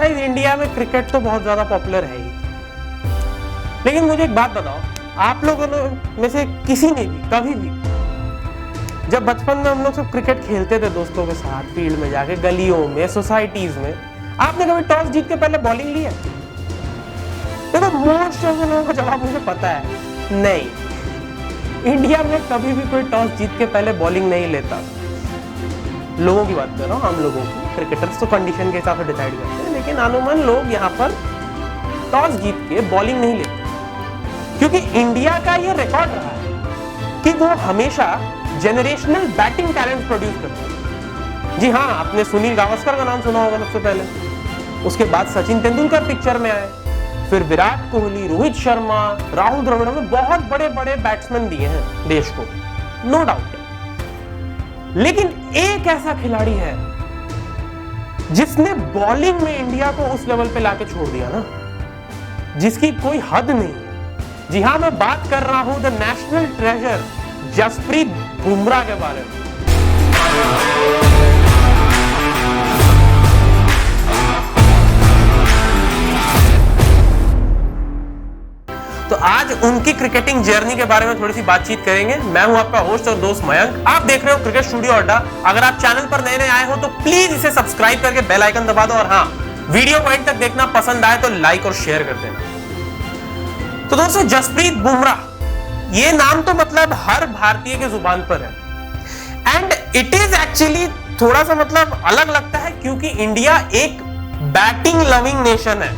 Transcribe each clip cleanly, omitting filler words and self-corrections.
भाई इंडिया में क्रिकेट तो बहुत ज्यादा पॉपुलर है ही, लेकिन मुझे एक बात बताओ, आप लोगों में से किसी ने भी कभी भी जब बचपन में हम लोग सब क्रिकेट खेलते थे दोस्तों के साथ फील्ड में जाके, गलियों में, सोसाइटीज में, आपने कभी टॉस जीत के पहले बॉलिंग ली है? देखो मोस्ट ऑफ लोगों का जवाब मुझे पता है, नहीं। इंडिया में कभी भी कोई टॉस जीत के पहले बॉलिंग नहीं लेता। लोगों की बात कर रहा हूँ, हम लोगों की। क्रिकेटर्स तो कंडीशन के हिसाब से डिसाइड करते हैं, लेकिन अमूमन लोग यहाँ पर टॉस जीत के बॉलिंग नहीं लेते, क्योंकि इंडिया का ये रिकॉर्ड रहा है कि वो हमेशा जेनरेशनल बैटिंग टैलेंट प्रोड्यूस करता है। जी हाँ, आपने सुनील गावस्कर का नाम सुना होगा सबसे पहले, उसके बाद सचिन तेंदुलकर पिक्चर में आए, फिर विराट कोहली, रोहित शर्मा, राहुल द्रविड़ ने बहुत बड़े बड़े बैट्समैन दिए हैं देश को, नो डाउट। लेकिन एक ऐसा खिलाड़ी है जिसने बॉलिंग में इंडिया को उस लेवल पे लाके छोड़ दिया ना, जिसकी कोई हद नहीं है। जी हाँ, मैं बात कर रहा हूं the national treasure Jasprit Bumrah के बारे में। तो आज उनकी क्रिकेटिंग जर्नी के बारे में थोड़ी सी बातचीत करेंगे। मैं हूं आपका होस्ट और दोस्त मयंक, आप देख रहे हो क्रिकेट स्टूडियो अड्डा। अगर आप चैनल पर नए आए हो तो प्लीज इसे सब्सक्राइब करके बेल आइकन दबा दो, और हाँ, वीडियो को एंड तक देखना, पसंद आए तो लाइक और शेयर कर देना। तो दोस्तों, जसप्रीत बुमराह, ये नाम तो मतलब हर भारतीय के जुबान पर है, एंड इट इज एक्चुअली थोड़ा सा मतलब अलग लगता है, क्योंकि इंडिया एक बैटिंग लविंग नेशन है।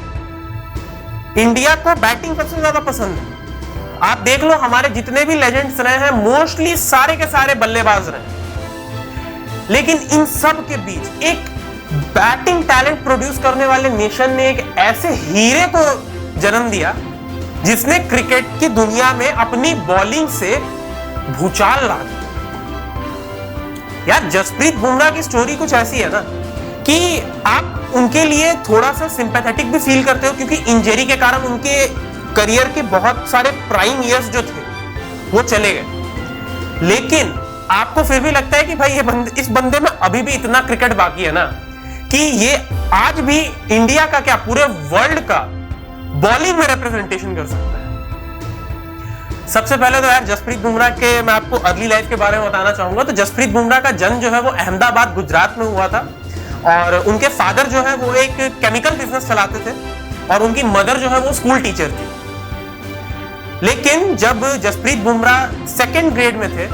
इंडिया को बैटिंग सबसे ज्यादा पसंद है। आप देख लो, हमारे जितने भी लेजेंड्स रहे हैं मोस्टली सारे के सारे बल्लेबाज रहे, लेकिन इन सब के बीच एक बैटिंग टैलेंट प्रोड्यूस करने वाले नेशन ने एक ऐसे हीरे को जन्म दिया जिसने क्रिकेट की दुनिया में अपनी बॉलिंग से भूचाल ला दी। यार, जसप्रीत बुमराह की स्टोरी कुछ ऐसी है ना कि आप उनके लिए थोड़ा सा सिंपैथेटिक भी फील करते हो, क्योंकि इंजरी के कारण उनके करियर के बहुत सारे प्राइम इयर्स जो थे वो चले गए। लेकिन आपको फिर भी लगता है कि भाई इस बंदे में अभी भी इतना क्रिकेट बाकी है ना, कि ये आज भी इंडिया का क्या पूरे वर्ल्ड का बॉलिंग में रिप्रेजेंटेशन कर सकता है। सबसे पहले तो यार जसप्रीत बुमराह के मैं आपको अर्ली लाइफ के बारे में बताना चाहूंगा। तो जसप्रीत बुमराह का जन्म जो है वो अहमदाबाद गुजरात में हुआ था, और उनके फादर जो है वो एक केमिकल बिजनेस चलाते थे, और उनकी मदर जो है वो स्कूल टीचर थी। लेकिन जब जसप्रीत बुमराह सेकेंड ग्रेड में थे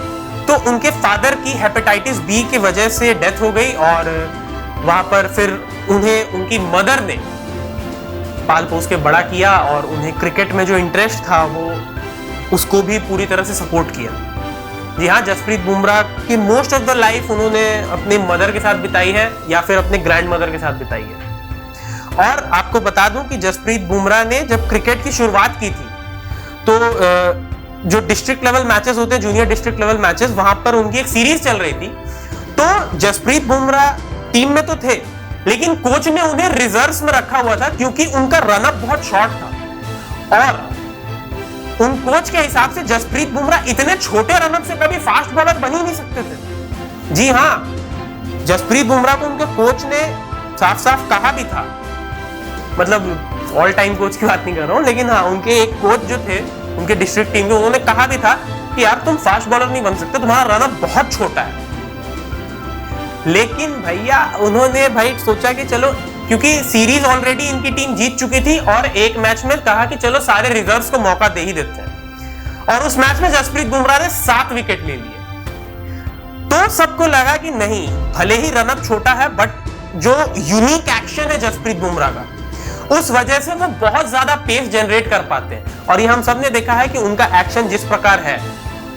तो उनके फादर की हेपेटाइटिस बी की वजह से डेथ हो गई, और वहां पर फिर उन्हें उनकी मदर ने पाल पोस के बड़ा किया, और उन्हें क्रिकेट में जो इंटरेस्ट था वो उसको भी पूरी तरह से सपोर्ट किया। जी हाँ, जसप्रीत बुमराह की मोस्ट ऑफ द लाइफ उन्होंने अपनी मदर के साथ बिताई है या फिर अपने ग्रैंड मदर के साथ बिताई है। और आपको बता दूं कि जसप्रीत बुमराह ने जब क्रिकेट की शुरुआत की थी तो जो डिस्ट्रिक्ट लेवल मैचेस होते हैं, जूनियर डिस्ट्रिक्ट लेवल मैचेस, वहां पर उनकी एक सीरीज चल रही थी। तो जसप्रीत बुमराह टीम में तो थे, लेकिन कोच ने उन्हें रिजर्व्स में रखा हुआ था, क्योंकि उनका रनअप बहुत शॉर्ट था, और उन कोच के हिसाब से जसप्रीत बुमराह इतने छोटे रनअप से कभी फास्ट बॉलर बन ही नहीं सकते थे। जी हाँ, जसप्रीत बुमराह को उनके कोच ने साफ साफ कहा भी था, मतलब ऑल टाइम कोच की बात नहीं कर रहा हूं, लेकिन हाँ, उनके एक कोच जो थे उनके डिस्ट्रिक्ट टीम के, उन्होंने कहा भी था कि यार तुम फास्ट बॉलर नहीं बन सकते, तुम्हारा रनअप बहुत छोटा है। लेकिन भैया उन्होंने भाई सोचा कि चलो, क्योंकि सीरीज ऑलरेडी इनकी टीम जीत चुकी थी, और एक मैच में कहा कि चलो सारे रिजर्व्स को मौका दे ही देते हैं, और उस मैच में जसप्रीत बुमराह ने 7 विकेट ले लिए। तो सबको लगा कि नहीं, भले ही रनअप छोटा है, बट जो यूनिक एक्शन है जसप्रीत बुमराह का, उस वजह से वो बहुत ज्यादा पेस जनरेट कर पाते हैं। और ये हम सब ने देखा है कि उनका एक्शन जिस प्रकार है,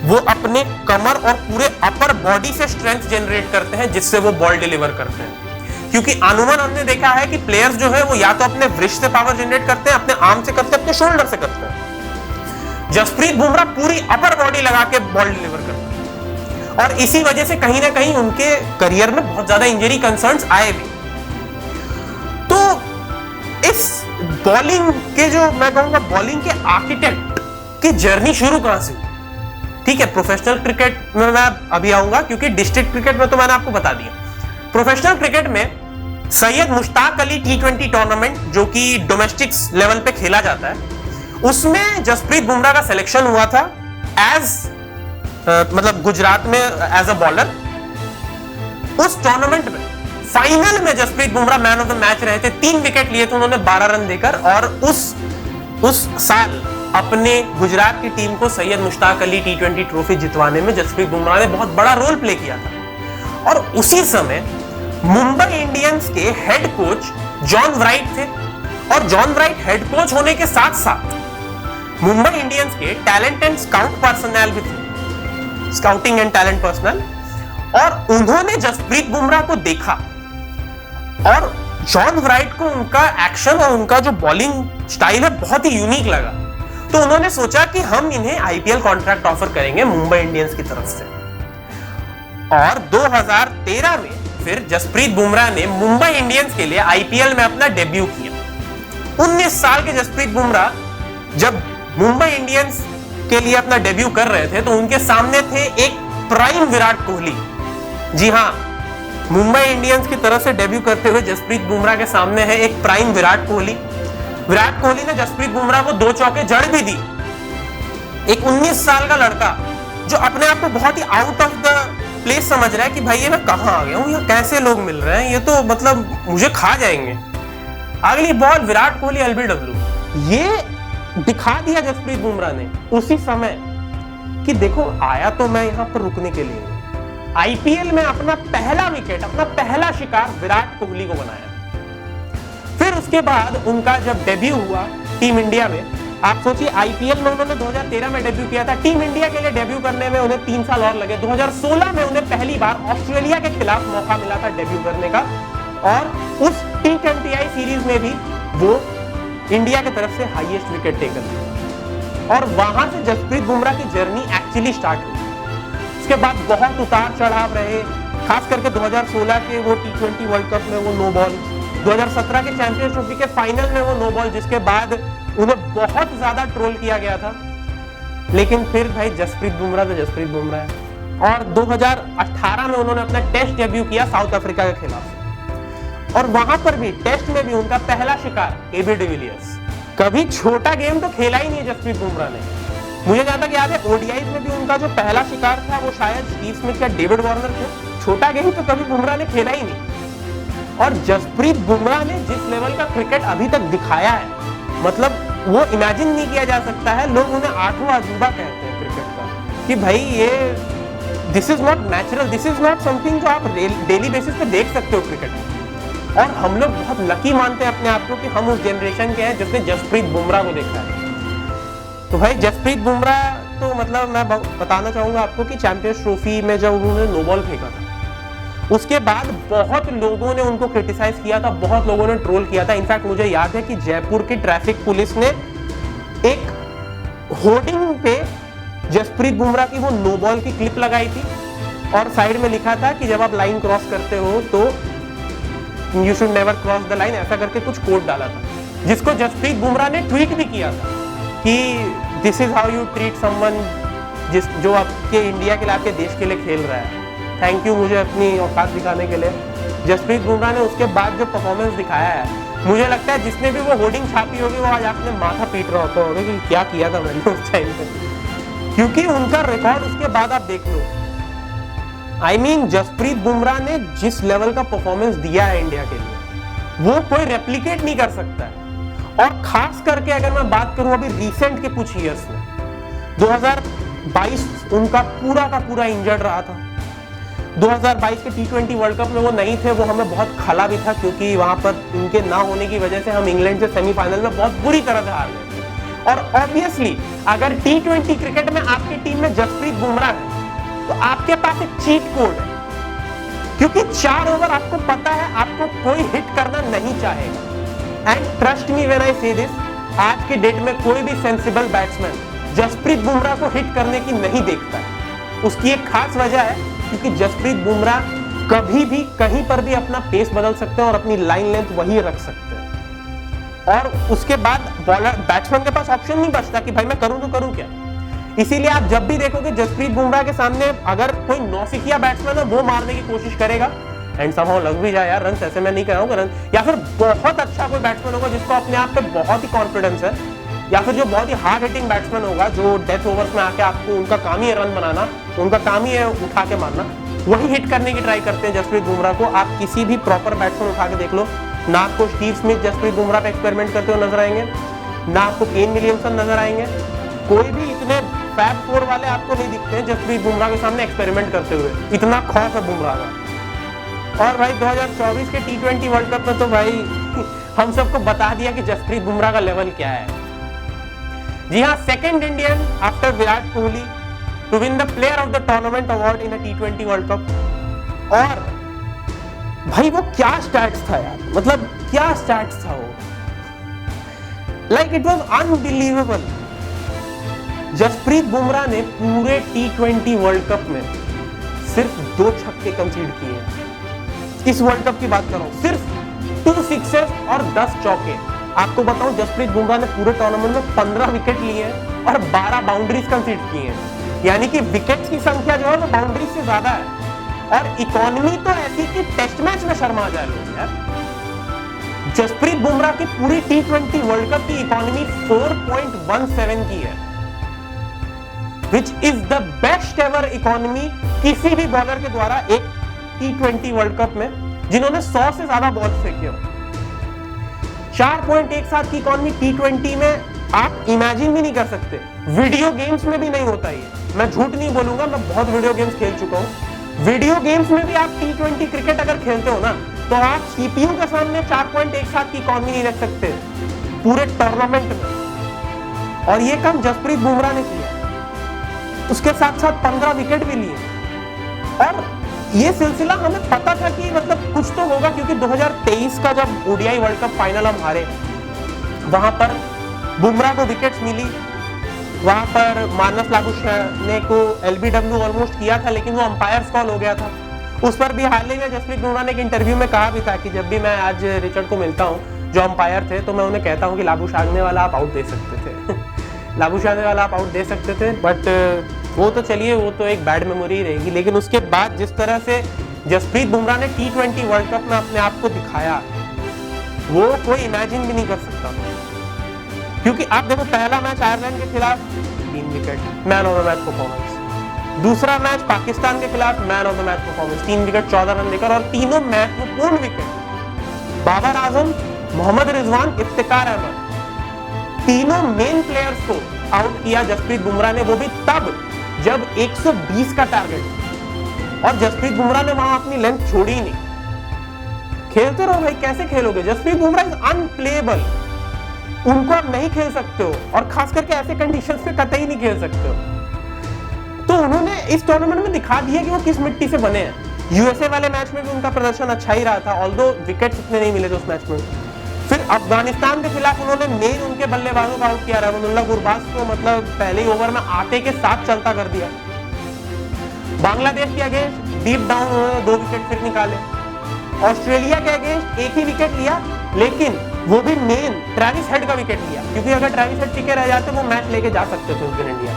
वो अपने कमर और पूरे अपर बॉडी से स्ट्रेंथ जनरेट करते हैं, जिससे वो बॉल डिलीवर करते हैं। क्योंकि अनुमान हमने देखा है कि प्लेयर्स जो है वो या तो अपने वृष्ट से पावर जनरेट करते हैं, अपने आर्म से करते हैं, अपने शोल्डर से करते हैं। जसप्रीत बुमराह पूरी अपर बॉडी लगा के बॉल डिलीवर करते हैं, और इसी वजह से कहीं ना कहीं उनके करियर में बहुत ज्यादा इंजरी कंसर्न्स आए भी। तो इस बॉलिंग के जो मैं कहूंगा बॉलिंग के आर्किटेक्ट की जर्नी शुरू कहां से हुई? ठीक है, प्रोफेशनल क्रिकेट में मैं अभी आऊंगा, क्योंकि डिस्ट्रिक्ट क्रिकेट में तो मैंने आपको बता दिया। प्रोफेशनल क्रिकेट में सैयद मुश्ताक अली T20 टूर्नामेंट जो कि डोमेस्टिक लेवल पे खेला जाता है, उसमें जसप्रीत बुमराह का सिलेक्शन हुआ था मतलब गुजरात में एज अ बॉलर। उस टूर्नामेंट में फाइनल में Jasprit Bumrah man of the match रहे थे, 3 विकेट लिए थे उन्होंने 12 रन देकर, और उस साल अपने गुजरात की टीम को सैयद मुश्ताक अली T20 ट्रॉफी जितवाने में जसप्रीत बुमराह ने बहुत बड़ा रोल प्ले किया था। और उसी समय मुंबई इंडियंस के हेड कोच जॉन व्राइट थे, और जॉन व्राइट हेड कोच होने के साथ साथ मुंबई इंडियंस के टैलेंट एंड स्काउट पर्सनल भी थे, स्काउटिंग एंड टैलेंट पर्सनल। और उन्होंने जसप्रीत बुमराह को देखा और जॉन व्राइट को उनका एक्शन और उनका जो बॉलिंग स्टाइल है बहुत ही यूनिक लगा, तो उन्होंने सोचा कि हम इन्हें आईपीएल कॉन्ट्रैक्ट ऑफर करेंगे मुंबई इंडियंस की तरफ से। और 2013 में फिर जसप्रीत बुमराह ने मुंबई इंडियंस के लिए आईपीएल में अपना डेब्यू किया। 19 साल के जसप्रीत बुमराह जब मुंबई इंडियंस के लिए अपना डेब्यू कर रहे थे तो उनके सामने थे एक प्राइम विराट कोहली। जी हां, मुंबई इंडियंस की तरफ से डेब्यू करते हुए जसप्रीत बुमराह के सामने है एक प्राइम विराट कोहली। विराट कोहली ने जसप्रीत बुमराह को 2 चौके जड़ भी दी। एक 19 साल का लड़का जो अपने आप को बहुत ही आउट ऑफ द प्लेस समझ रहा है कि भाई ये मैं कहां आ गया हूं, ये कैसे लोग मिल रहे हैं, ये तो मतलब मुझे खा जाएंगे। अगली बॉल विराट कोहली एलबीडब्ल्यू, ये दिखा दिया जसप्रीत बुमराह ने उसी समय कि देखो आया तो मैं यहां पर रुकने के लिए। आईपीएल में अपना पहला विकेट, अपना पहला शिकार विराट कोहली को बनाया। फिर उसके बाद उनका जब डेब्यू हुआ टीम इंडिया में, आप सोचिए आईपीएल में उन्होंने 2013 में डेब्यू किया था, टीम इंडिया के लिए डेब्यू करने में उन्हें 3 साल और लगे। 2016 में उन्हें पहली बार ऑस्ट्रेलिया के खिलाफ मौका मिला था डेब्यू करने का, और उस T20I सीरीज में भी वो इंडिया की तरफ से हाईएस्ट विकेट टेकर थे। और वहां से जसप्रीत बुमराह की जर्नी एक्चुअली स्टार्ट हुई। उसके बाद बहुत उतार चढ़ाव रहे, खास करके 2016 के वो T20 वर्ल्ड कप में वो नो बॉल, 2017 के चैंपियंस ट्रॉफी के फाइनल में वो नो बॉल, जिसके बाद उन्हें बहुत ज्यादा ट्रोल किया गया था। लेकिन फिर भाई जसप्रीत बुमराह तो जसप्रीत बुमराह है। और 2018 में उन्होंने अपना टेस्ट डेब्यू किया साउथ अफ्रीका के खिलाफ, और वहां पर भी टेस्ट में भी उनका पहला शिकार एबी डिविलियर्स। कभी छोटा गेम तो खेला ही नहीं जसप्रीत बुमराह ने। मुझे जहां तक याद है ओडीआई में भी उनका जो पहला शिकार था वो शायद स्टीव स्मिथ या डेविड वार्नर थे। छोटा गेम तो कभी बुमराह ने खेला ही नहीं। और जसप्रीत बुमराह ने जिस लेवल का क्रिकेट अभी तक दिखाया है, मतलब वो इमेजिन नहीं किया जा सकता है। लोग उन्हें 8वां अजूबा कहते हैं क्रिकेट का, कि भाई ये this is not natural, this is not something जो आप डेली बेसिस पे देख सकते हो क्रिकेट में। और हम लोग बहुत लकी मानते हैं अपने आप को कि हम उस जनरेशन के हैं जिसने जसप्रीत बुमराह को देखा है। तो भाई जसप्रीत बुमराह तो मतलब मैं बताना चाहूंगा आपको कि चैंपियंस ट्रॉफी में जब उन्होंने नो बॉल फेंका था, उसके बाद बहुत लोगों ने उनको क्रिटिसाइज किया था, बहुत लोगों ने ट्रोल किया था। इनफैक्ट मुझे याद है कि जयपुर की ट्रैफिक पुलिस ने एक होर्डिंग पे जसप्रीत बुमराह की वो नो बॉल की क्लिप लगाई थी, और साइड में लिखा था कि जब आप लाइन क्रॉस करते हो तो you should never cross the line, ऐसा करके कुछ कोड डाला था, जिसको जसप्रीत बुमराह ने ट्वीट भी किया था कि this is how you treat someone जो आपके इंडिया के लिए, आपके देश के लिए खेल रहा है। थैंक यू मुझे अपनी औकात दिखाने के लिए। जसप्रीत बुमराह ने उसके बाद जो परफॉर्मेंस दिखाया है, मुझे लगता है जिसने भी वो होर्डिंग छापी होगी वो आज अपने माथा पीट रहा होता होगा कि क्या किया था मैंने उस टाइम पे, क्योंकि उनका रिकॉर्ड उसके बाद आप देख लो। आई मीन जसप्रीत बुमराह ने जिस लेवल का परफॉर्मेंस दिया है इंडिया के लिए, वो कोई रेप्लिकेट नहीं कर सकता है। और खास करके अगर मैं बात करूं अभी रिसेंट के कुछ ईयर्स में, 2022 उनका पूरा का पूरा इंजर्ड रहा था। 2022 के T20 वर्ल्ड कप में वो नहीं थे, वो हमें बहुत खला भी था, क्योंकि वहां पर उनके ना होने की वजह से हम इंग्लैंड से सेमीफाइनल में बहुत बुरी तरह से हार गए। और ऑब्वियसली अगर T20 क्रिकेट में आपकी टीम में जसप्रीत बुमराह है तो आपके पास एक चीट कोड है, क्योंकि 4 ओवर आपको पता है आपको कोई हिट करना नहीं चाहेगा। And trust me when I से दिस, आज के डेट में कोई भी सेंसिबल बैट्समैन जसप्रीत बुमराह को हिट करने की नहीं देखता है। उसकी एक खास वजह है, क्योंकि जसप्रीत बुमराह कभी भी कहीं पर भी अपना पेस बदल सकते हैं और अपनी लाइन लेंथ वही रख सकते हैं। और उसके बाद बॉलर बैट्समैन के पास ऑप्शन नहीं बचता कि भाई मैं करूं तो करूं क्या। इसीलिए आप जब भी देखोगे जसप्रीत बुमराह के सामने अगर कोई नौसिखिया बैट्समैन है वो मारने की कोशिश करेगा, एंड समहाउ लग भी जाए यार रन, ऐसे मैं नहीं कह रहा हूँ रन, या फिर बहुत अच्छा कोई बैट्समैन होगा जिसको अपने आप पे बहुत ही कॉन्फिडेंस है, या फिर जो बहुत ही हार्ड हिटिंग बैट्समैन होगा जो डेथ ओवर्स में आके आपको उनका काम ही है रन बनाना, उनका काम ही है उठा के मारना, वही हिट करने की ट्राई करते हैं जसप्रीत बुमराह को। आप किसी भी प्रॉपर बैट्समैन उठा के देख लो, ना आपको स्टीव स्मिथ जसप्रीत बुमराह पे एक्सपेरिमेंट करते हुए नजर आएंगे, ना आपको केन विलियमसन नजर आएंगे, कोई भी इतने फैब फोर वाले आपको नहीं दिखते हैं जसप्रीत बुमराह के सामने एक्सपेरिमेंट करते हुए, इतना खौफ है बुमराह का। और भाई 2024 के T20 वर्ल्ड कप में तो भाई हम सबको बता दिया कि जसप्रीत बुमराह का लेवल क्या है। जी हाँ, second Indian after Virat Kohli to win the player of the tournament award in T20 world cup. और भाई वो क्या स्टैट्स था यार, मतलब क्या स्टैट्स था वो, like it was unbelievable. Jasprit Bumrah ने पूरे T20 वर्ल्ड कप में सिर्फ 2 छक्के कंसीड किए हैं। इस वर्ल्ड कप की बात कर रहा हूं, सिर्फ 2 सिक्सेस और 10 चौके। आपको बताऊं जसप्रीत बुमराह ने पूरे टूर्नामेंट में 15 विकेट लिए हैं और 12 बाउंड्रीज कंसीड की हैं, यानी कि विकेट्स की संख्या जो है वो बाउंड्रीज से ज्यादा है। और इकोनॉमी तो ऐसी कि टेस्ट मैच में शर्मा जाए लोग यार। जसप्रीत बुमराह की पूरी T20 वर्ल्ड कप की इकोनॉमी 4.17 की है, which is the best ever economy किसी भी बॉलर के द्वारा एक T20 वर्ल्ड कप में जिन्होंने 100 से ज्यादा बॉल फेंके हो। 4.17 की इकोनॉमी T20 में आप इमेजिन भी नहीं कर सकते, वीडियो गेम्स में भी नहीं होता ये। मैं झूठ नहीं बोलूंगा, मैं बहुत वीडियो गेम्स खेल चुका हूं। वीडियो गेम्स में भी आप T20 क्रिकेट अगर खेलते हो ना, तो आप सीपीयू के सामने 4.17 की इकोनॉमी नहीं रख सकते पूरे टूर्नामेंट में। और ये काम जसप्रीत बुमराह ने किया, उसके साथ साथ 15 विकेट भी लिए। और ये सिलसिला हमें पता था कि मतलब कुछ तो होगा, क्योंकि 2023 का जब ओडीआई वर्ल्ड कप फाइनल हम हारे, वहां पर बुमराह को विकेट्स मिली, वहां पर मानस लाबुशैने को एलबीडब्ल्यू ऑलमोस्ट किया था, लेकिन वो अंपायर्स कॉल हो गया था। उस पर भी हाल ही में जसप्रीत बुमराह ने एक इंटरव्यू में कहा भी था कि जब भी मैं आज रिचर्ड को मिलता हूँ जो अंपायर थे, तो मैं उन्हें कहता हूँ कि लाबुशैने वाला आप आउट दे सकते थे लाबुशैने वाला आप आउट दे सकते थे। बट वो तो चलिए, वो तो एक बैड मेमोरी रहेगी। लेकिन उसके बाद जिस तरह से जसप्रीत बुमराह ने T20 वर्ल्ड कप में अपने आप को दिखाया, वो कोई इमेजिन भी नहीं कर सकता। क्योंकि आप देखो, पहला मैच आयरलैंड के खिलाफ 3 wicket, man of the match performance. दूसरा मैच पाकिस्तान के खिलाफ man of the match performance, 3 wicket 14 run लेकर, और तीनों महत्वपूर्ण विकेट। बाबर आजम, मोहम्मद रिजवान, इफ्तिकार अहमद, तीनों मेन प्लेयर्स को आउट किया जसप्रीत बुमराह ने, वो भी तब जब 120 का टारगेट। और जसप्रीत बुमराह ने वहां अपनी लेंथ छोड़ी ही नहीं। खेलते रहो भाई, कैसे खेलोगे? जसप्रीत बुमराह इज अनप्लेएबल, उनको आप नहीं खेल सकते हो, और खास करके ऐसे कंडीशंस में कतई नहीं खेल सकते हो। तो उन्होंने इस टूर्नामेंट में दिखा दिया कि वो किस मिट्टी से बने हैं। यूएसए वाले मैच में भी उनका प्रदर्शन अच्छा ही रहा था, ऑल्दो विकेट्स इतने नहीं मिले थे उस मैच में। फिर अफगानिस्तान के खिलाफ उन्होंने मेन उनके बल्लेबाजों को आउट किया, रहमतुल्लाह गुरबाज को मतलब पहले ही ओवर में आते के साथ चलता कर दिया। बांग्लादेश के अगेंस्ट डीप डाउन उन्होंने 2 विकेट फिर निकाले। ऑस्ट्रेलिया के अगेंस्ट 1 ही विकेट लिया, लेकिन वो भी मेन ट्रेविस हेड का विकेट लिया, क्योंकि अगर ट्रेविस हेड टिके रह जाते वो मैच लेके जा सकते थे उस दिन इंडिया।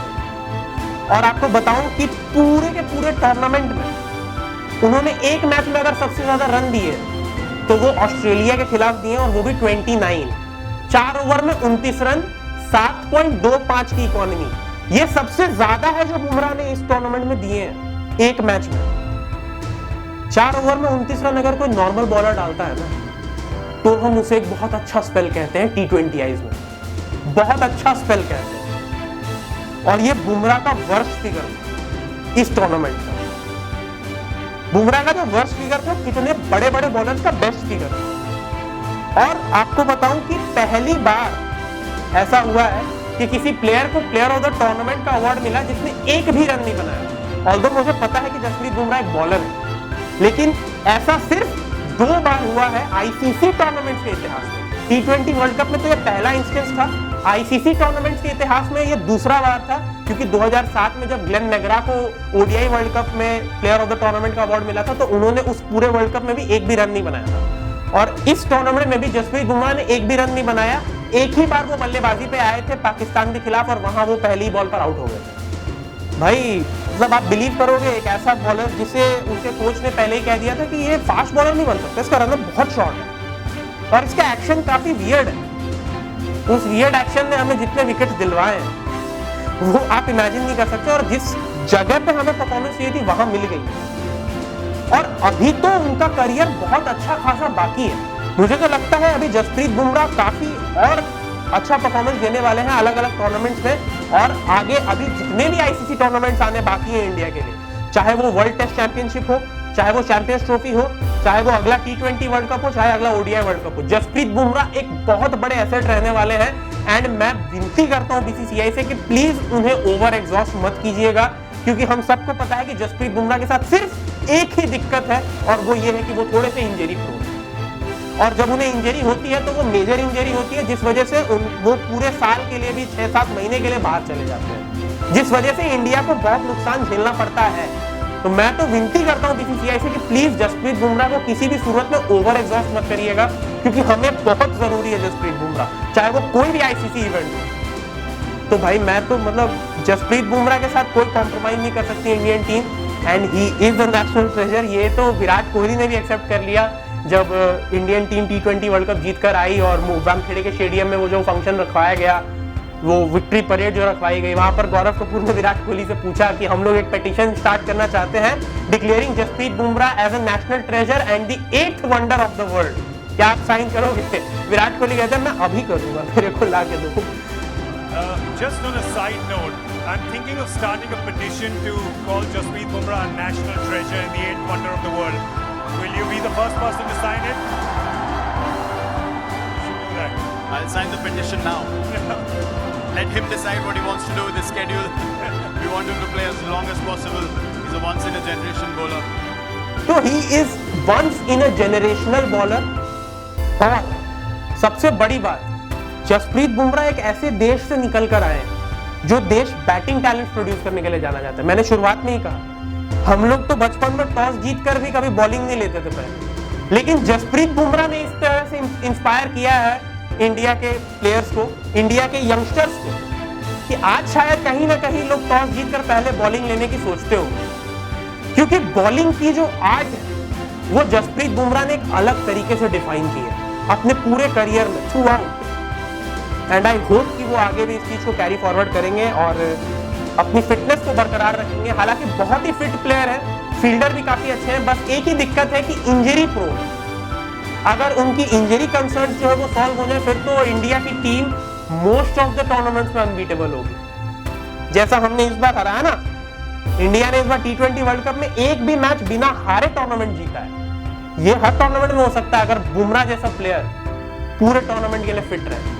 और आपको बताऊं कि पूरे के पूरे टूर्नामेंट में उन्होंने एक मैच में अगर सबसे ज्यादा रन दिए तो वो ऑस्ट्रेलिया के खिलाफ दिए, और वो भी 29। 4 ओवर में 29 रन, 7.25 की इकोनॉमी। ये सबसे ज्यादा है जो बुमराह ने इस टूर्नामेंट में दिए हैं एक मैच में। 4 ओवर में 29 रन अगर कोई नॉर्मल बॉलर डालता है ना, तो हम उसे एक बहुत अच्छा स्पेल कहते हैं T20 आइज में, बहुत अच्छा स्पेल कहते हैं। और ये बुमराह का वर्स्ट फिगर इस टूर्नामेंट का। बुमराह का जो वर्स्ट फिगर था, कितने बड़े बड़े बॉलर्स का बेस्ट फिगर। और आपको बताऊं कि पहली बार ऐसा हुआ है कि किसी प्लेयर को प्लेयर ऑफ द टूर्नामेंट का अवार्ड मिला जिसने एक भी रन नहीं बनाया। ऑल्दो मुझे पता है कि जसप्रीत बुमराह एक बॉलर है, लेकिन ऐसा सिर्फ 2 बार हुआ है आईसीसी टूर्नामेंट के इतिहास में। T20 वर्ल्ड कप में तो ये पहला इंस्टेंस था, आईसीसी टूर्नामेंट के इतिहास में ये दूसरा बार था, क्योंकि 2007 में जब ग्लेन मैग्रा को ओडीआई वर्ल्ड कप में प्लेयर ऑफ द टूर्नामेंट का अवार्ड मिला था, तो उन्होंने उस पूरे वर्ल्ड कप में भी एक भी रन नहीं बनाया था। और इस टूर्नामेंट में भी जसप्रीत बुमराह ने एक भी रन नहीं बनाया। एक ही बार वो बल्लेबाजी पे आए थे पाकिस्तान के खिलाफ, और वहां वो पहली बॉल पर आउट हो गए थे। भाई मतलब आप बिलीव करोगे, एक ऐसा बॉलर जिसे उनके कोच ने पहले ही कह दिया था कि ये फास्ट बॉलर नहीं बन सकता, इसका रनअप बहुत शॉर्ट है और इसका एक्शन काफी वियर्ड है। उस वियर्ड एक्शन ने हमें जितने विकेट दिलवाए हैं वो आप इमेजिन नहीं कर सकते, और जिस जगह पे हमें परफॉर्मेंस चाहिए थी वहां मिल गई। और अभी तो उनका करियर बहुत अच्छा खासा बाकी है। मुझे तो लगता है अभी जसप्रीत बुमराह काफी और अच्छा परफॉर्मेंस देने वाले हैं अलग अलग टूर्नामेंट्स में, और आगे अभी जितने भी आईसीसी टूर्नामेंट्स आने बाकी हैं इंडिया के लिए, चाहे वो वर्ल्ड टेस्ट चैंपियनशिप हो, चाहे वो चैंपियंस ट्रॉफी हो, चाहे वो अगला T20 वर्ल्ड कप हो, चाहे अगला ओडीआई वर्ल्ड कप हो, जसप्रीत बुमराह एक बहुत बड़े एसेट रहने वाले हैं। एंड मैं विनती करता हूं बीसीसीआई से कि प्लीज उन्हें ओवर एग्जॉस्ट मत कीजिएगा, क्योंकि हम सबको पता है कि जसप्रीत बुमराह के साथ सिर्फ एक ही दिक्कत है, और वो ये है कि वो थोड़े से इंजरी प्रोन है। और जब उन्हें इंजरी होती है तो वो मेजर इंजरी होती है, जिस वजह से वो पूरे साल के लिए भी 6-7 महीने के लिए बाहर चले जाते हैं, जिस वजह से इंडिया को बहुत नुकसान झेलना पड़ता है। तो मैं तो विनती करता हूं बीसीसीआई से कि प्लीज जसप्रीत बुमराह को किसी भी सूरत में ओवर एग्जॉस्ट मत करिएगा, क्योंकि हमें बहुत जरूरी है जसप्रीत बुमराह, चाहे वो कोई भी आईसीसी इवेंट हो। तो भाई मैं तो मतलब जसप्रीत बुमराह के साथ कोई कॉम्प्रोमाइज नहीं कर सकती Indian team, and he is the national treasure. ये तो विराट कोहली ने भी एक्सेप्ट कर लिया जब Indian team T20 world cup जीतकर आई और वानखेड़े के स्टेडियम में वो जो फंक्शन रखवाया गया, वो विक्ट्री परेड जो रखवाई गई, वहां पर गौरव कपूर ने विराट कोहली से पूछा कि हम लोग एक पेटिशन स्टार्ट करना चाहते हैं declaring Jasprit Bumrah as a national treasure and the 8th wonder of the world, क्या आप साइन करोगे? विराट कोहली कहते हैं मैं अभी करूंगा, मेरे को ला के दो। Just on a side note, I'm thinking of starting a petition to call Jasprit Bumrah a national treasure and the 8th wonder of the world. Will you be the first person to sign it? You should do that. I'll sign the petition now. Let him decide what he wants to do with his schedule. We want him to play as long as possible. He's a once in a generation bowler. तो he is once in a generational bowler। और सबसे बड़ी बात, जसप्रीत बुमराह एक ऐसे देश से निकल कर आए हैं जो देश बैटिंग टैलेंट प्रोड्यूस करने के लिए जाना जाता है। मैंने शुरुआत में ही कहा, हम लोग तो बचपन में टॉस जीतकर भी कभी बॉलिंग नहीं लेते थे पहले, लेकिन जसप्रीत बुमराह ने इस तरह से इंस्पायर किया है इंडिया के प्लेयर्स को, इंडिया के यंगस्टर्स को, कि आज शायद कहीं ना कहीं लोग टॉस जीतकर पहले बॉलिंग लेने की सोचते हो, क्योंकि बॉलिंग की जो आर्ट है वो जसप्रीत बुमराह ने एक अलग तरीके से डिफाइन की है अपने पूरे करियर में through out. And I hope कि वो आगे भी इस चीज को कैरी फॉरवर्ड करेंगे और अपनी फिटनेस को बरकरार रखेंगे। हालांकि बहुत ही फिट प्लेयर है, फील्डर भी काफी अच्छे हैं, बस एक ही दिक्कत है कि इंजरी प्रोन। अगर उनकी इंजरी कंसर्न जो है वो सॉल्व हो जाए, फिर तो इंडिया की team most of the tournaments में अनबीटेबल होगी। जैसा हमने इस बार हराया ना, इंडिया ने इस बार T20 वर्ल्ड कप में एक भी मैच बिना हारे टूर्नामेंट जीता है। ये हर टूर्नामेंट में हो सकता है अगर बुमराह जैसा प्लेयर पूरे टूर्नामेंट के लिए फिट रहे।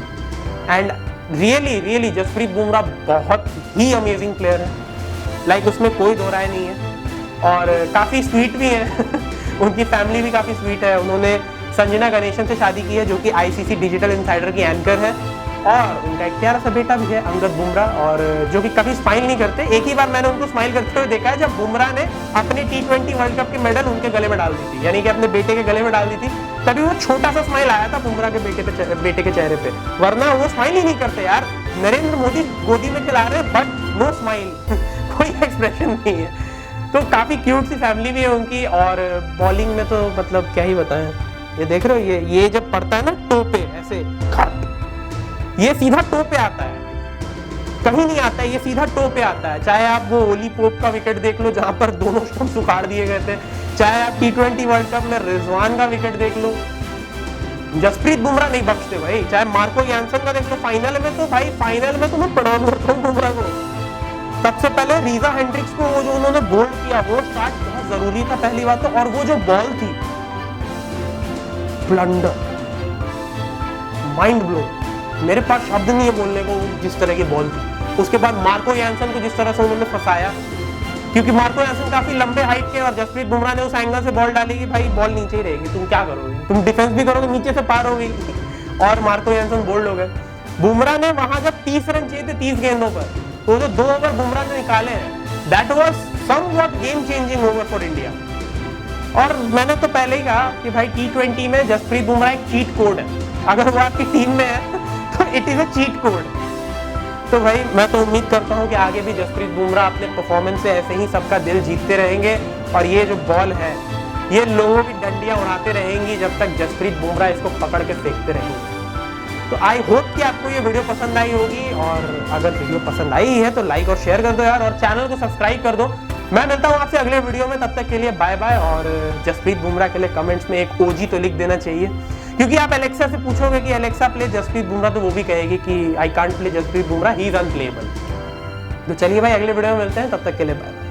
एंड रियली जसप्रीत बुमराह बहुत ही अमेजिंग प्लेयर है, लाइक उसमें कोई दो राय नहीं है, और काफी स्वीट भी है उनकी फैमिली भी काफी स्वीट है। उन्होंने संजना गणेशन से शादी की है जो कि आईसीसी डिजिटल इनसाइडर की एंकर है, और उनका एक प्यारा सा बेटा भी है अंगद बुमराह, और जो कि कभी स्माइल नहीं करते। एक ही बार मैंने उनको स्माइल करते हुए देखा है जब बुमराह ने अपने T20 वर्ल्ड कप की मेडल उनके गले में डाल दी थी, यानी कि अपने बेटे के गले में डाल दी थी, तभी वो छोटा सा स्माइल आया था बुमराह के बेटे के चेहरे पे, वरना वो स्माइल ही नहीं करते यार। नरेंद्र मोदी गोदी में खिला रहे हैं बट नो स्माइल कोई एक्सप्रेशन नहीं है। तो काफी क्यूट सी फैमिली भी है उनकी, और बॉलिंग में तो मतलब क्या ही बताएं। ये देख रहे हो, ये जब पड़ता है ना टो पे ऐसे खट, ये सीधा टो पे आता है, कहीं नहीं आता है, ये सीधा टो पे आता है। चाहे आप वो ओली पोप का विकेट देख लो जहां पर दोनों स्टंप्स उखाड़ दिए गए थे, चाहे आप T20 वर्ल्ड कप में रिजवान का विकेट देख लो, जसप्रीत बुमराह नहीं बख्शते भाई। चाहे मार्को यानसन का देख लो, फाइनल में तो भाई फाइनल में तो मैं प्रणाम करता हूँ बुमराह को। सबसे पहले रीजा हेंड्रिक्स को वो जो उन्होंने बोल्ड किया, वो स्टार्ट बहुत जरूरी था पहली बात तो, और वो जो बॉल थी ब्लंडर, माइंड ब्लो, मेरे पास शब्द नहीं है बोलने को जिस तरह की बॉल थी। उसके बाद मार्को यानसन को जिस तरह से उन्होंने फंसाया, क्योंकि मार्को यानसन काफी लंबे हाइट के, और जसप्रीत बुमराह ने उस एंगल से बॉल डाली कि भाई बॉल नीचे ही रहेगी, तुम क्या करोगे, तुम डिफेंस भी करोगे, नीचे से पार हो गई और मार्को यानसन बोल्ड हो गए। बुमराह ने वहां जब 30 रन चाहिए थे 30 गेंदों पर, तो जो 2 ओवर बुमराह ने निकाले हैं, that was somewhat game changing over for India. और मैंने तो पहले ही कहा कि भाई T20 में जसप्रीत बुमराह एक चीट कोड है, अगर वो आपकी टीम में है तो it is a cheat code. तो भाई मैं तो उम्मीद करता हूँ कि आगे भी जसप्रीत बुमराह अपने परफॉर्मेंस से ऐसे ही सबका दिल जीतते रहेंगे और ये जो बॉल है ये लोगों की डंडियां उड़ाते रहेंगी जब तक जसप्रीत बुमराह इसको पकड़ के फेंकते रहेंगे। तो आई होप कि आपको ये वीडियो पसंद आई होगी, और अगर वीडियो पसंद आई है तो लाइक और शेयर कर दो यार, और चैनल को सब्सक्राइब कर दो। मैं मिलता हूँ आपसे अगले वीडियो में, तब तक के लिए बाय बाय। और जसप्रीत बुमराह के लिए कमेंट्स में एक ओजी तो लिख देना चाहिए, क्योंकि आप एलेक्सा से पूछोगे कि एलेक्सा प्ले जसप्रीत बुमराह, तो वो भी कहेगी कि I can't play Jasprit Bumrah, he is unplayable. तो चलिए भाई अगले वीडियो में मिलते हैं, तब तक के लिए बाय।